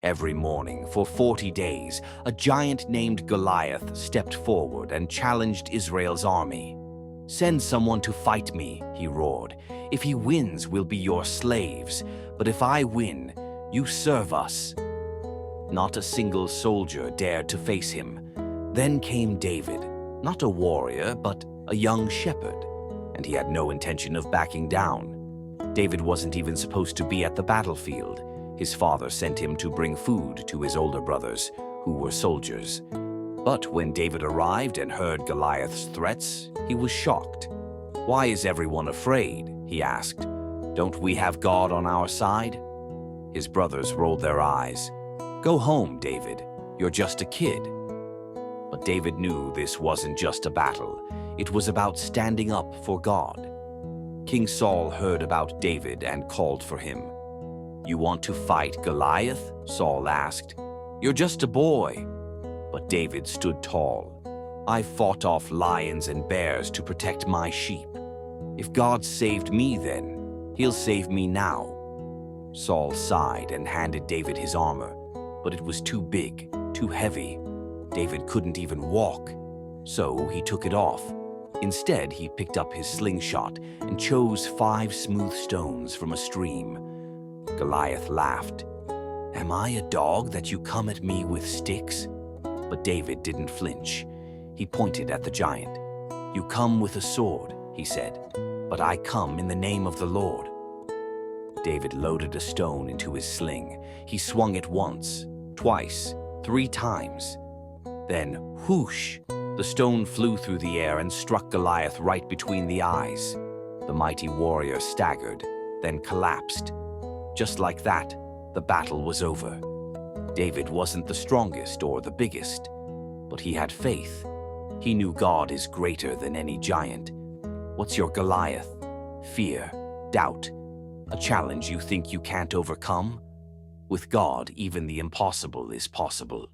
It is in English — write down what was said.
Every morning, for 40 days, a giant named Goliath stepped forward and challenged Israel's army. "Send someone to fight me," he roared. "If he wins, we'll be your slaves. But if I win, you serve us." Not a single soldier dared to face him. Then came David, not a warrior, but a young shepherd, and he had no intention of backing down. David wasn't even supposed to be at the battlefield. His father sent him to bring food to his older brothers, who were soldiers. But when David arrived and heard Goliath's threats, he was shocked. "Why is everyone afraid?" he asked. "Don't we have God on our side?" His brothers rolled their eyes. "Go home, David. You're just a kid." But David knew this wasn't just a battle. It was about standing up for God. King Saul heard about David and called for him. "You want to fight Goliath?" Saul asked. "You're just a boy." But David stood tall. "I fought off lions and bears to protect my sheep. If God saved me then, he'll save me now." Saul sighed and handed David his armor, but it was too big, too heavy. David couldn't even walk, so he took it off. Instead, he picked up his slingshot and chose 5 smooth stones from a stream. Goliath laughed. "Am I a dog that you come at me with sticks?" But David didn't flinch. He pointed at the giant. "You come with a sword," he said, "but I come in the name of the Lord." David loaded a stone into his sling. He swung it once, twice, 3 times. Then, whoosh! The stone flew through the air and struck Goliath right between the eyes. The mighty warrior staggered, then collapsed. Just like that, the battle was over. David wasn't the strongest or the biggest, but he had faith. He knew God is greater than any giant. What's your Goliath? Fear, doubt, a challenge you think you can't overcome? With God, even the impossible is possible.